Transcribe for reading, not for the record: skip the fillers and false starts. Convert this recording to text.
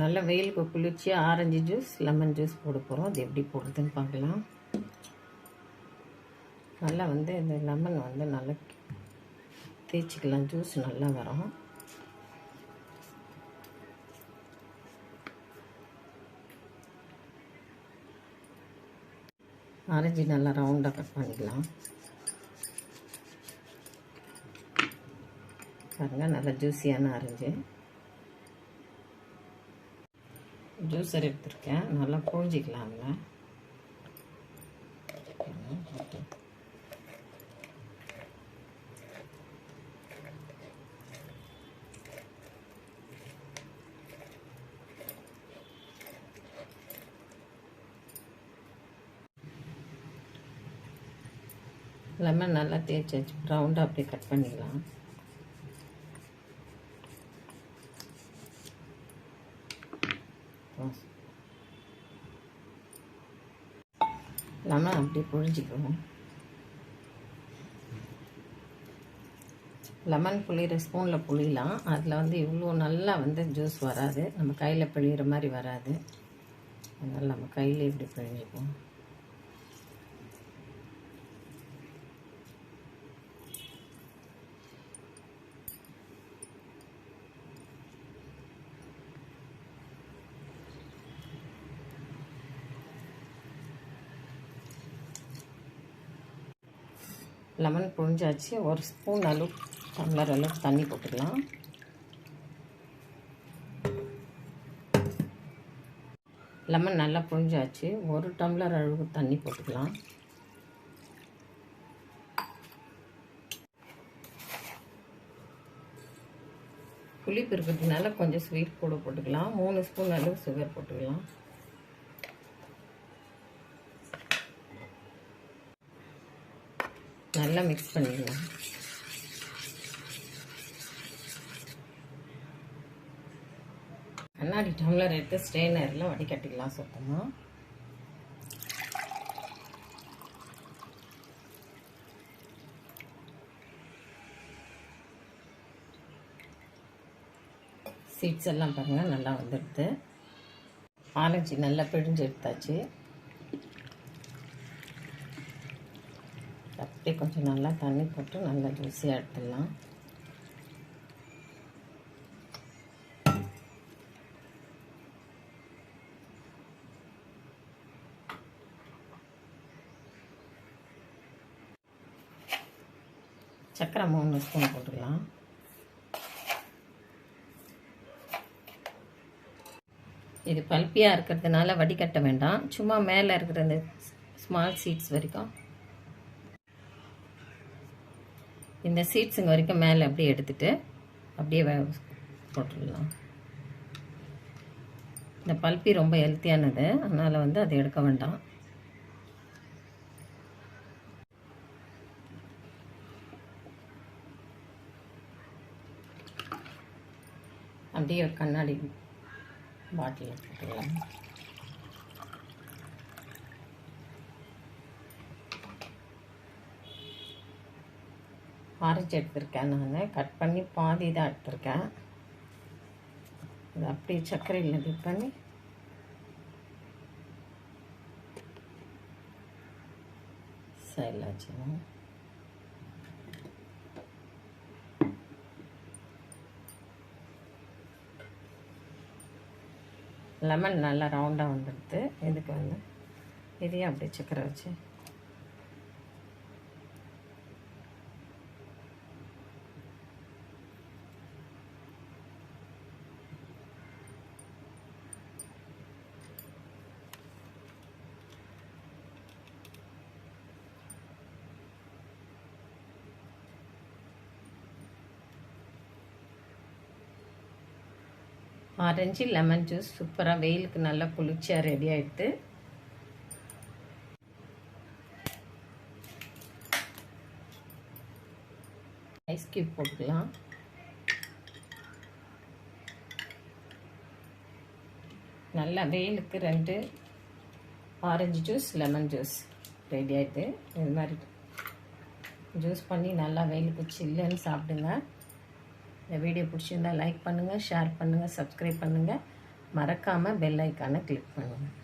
நல்ல வெயிலுக்கு குளிர்ச்சியாக ஆரஞ்சு ஜூஸ் லெமன் ஜூஸ் போட போகிறோம். அது எப்படி போடுறதுன்னு பார்க்கலாம். நல்லா இந்த லெமன் நல்லா தேய்ச்சிக்கலாம். ஜூஸ் நல்லா வரும். ஆரஞ்சு நல்லா ரவுண்டாக கட் பண்ணிக்கலாம். பாருங்கள், நல்லா ஜூஸியான ஆரஞ்சு. ஜூஸர் எடுத்துருக்கேன். நல்லா புழிஞ்சிக்கலாங்க. லெமன் நல்லா தேய்ச்சி வச்சு ரவுண்டாக அப்படியே கட் பண்ணிக்கலாம். லெமன் அப்படியே புழிஞ்சிக்குவோம். லெமன் புளிகிற ஸ்பூனில் புளியலாம். அதில் இவ்வளோ நல்லா ஜூஸ் வராது. நம்ம கையில் பிழிகிற மாதிரி வராது. அதனால் நம்ம கையில் இப்படி பிழிஞ்சிக்குவோம். லெமன் புழிஞ்சாச்சு. ஒரு ஸ்பூன் அளவு டம்ளர் அளவு தண்ணி போட்டுக்கலாம். லெமன் நல்லா புழிஞ்சாச்சு. ஒரு டம்ளர் அளவுக்கு தண்ணி போட்டுக்கலாம். புளிப்பு இருக்கிறதுனால கொஞ்சம் ஸ்வீட் கூட போட்டுக்கலாம். 3 ஸ்பூன் அளவு சுகர் போட்டுக்கலாம். நல்லா மிக்ஸ் பண்ணிக்கலாம். கண்ணாடி டம்ளர் எடுத்து ஸ்ட்ரெயினரில் வடிகட்டிக்கலாம் சுத்தமாக. சீட்ஸ் எல்லாம் பாருங்கள் நல்லா வந்துடுது. ஆரஞ்சு நல்லா பிழிஞ்சு எடுத்தாச்சு. அப்படியே கொஞ்சம் நல்லா தண்ணி போட்டு நல்லா ஜூஸியாக எடுத்துடலாம். சக்கரை 3 ஸ்பூன் போட்டுக்கலாம். இது பல்பியாக இருக்கிறதுனால வடிகட்ட வேண்டாம். சும்மா மேலே இருக்கிற இந்த ஸ்மால் சீட்ஸ் வரைக்கும், இந்த சீட்ஸுங்க வரைக்கும் மேலே அப்படியே எடுத்துகிட்டு அப்படியே போட்டுடலாம். இந்த பல்பி ரொம்ப ஹெல்த்தியானது, அதனால் அதை எடுக்க வேண்டாம். அப்படியே ஒரு கண்ணாடி பாட்டில் போட்டுக்கலாம். ஆரஞ்சு எடுத்திருக்கேன். நான் கட் பண்ணி பாதி தான் எடுத்திருக்கேன். அது அப்படியே சர்க்கரையில் டிப் பண்ணி சைடில் வச்சுக்கணும். லெமன் நல்லா ரவுண்டாக வந்துடுது. இதுக்கு இதையும் அப்படியே சர்க்கரை வச்சு ஆரஞ்சு லெமன் ஜூஸ் சூப்பராக வெயிலுக்கு நல்லா குளிர்ச்சியாக ரெடி ஆகிடுது. ஐஸ் கியூப் போட்டுக்கலாம். நல்லா வெயிலுக்கு 2 orange juice lemon juice ready ஆகிடுது. இது மாதிரி ஜூஸ் பண்ணி நல்லா வெயிலுக்கு சில்லுன்னு சாப்பிடுங்க. இந்த வீடியோ பிடிச்சிருந்தால் லைக் பண்ணுங்கள், ஷேர் பண்ணுங்கள், சப்ஸ்கிரைப் பண்ணுங்கள். மறக்காமல் பெல் ஐக்கானை கிளிக் பண்ணுங்கள்.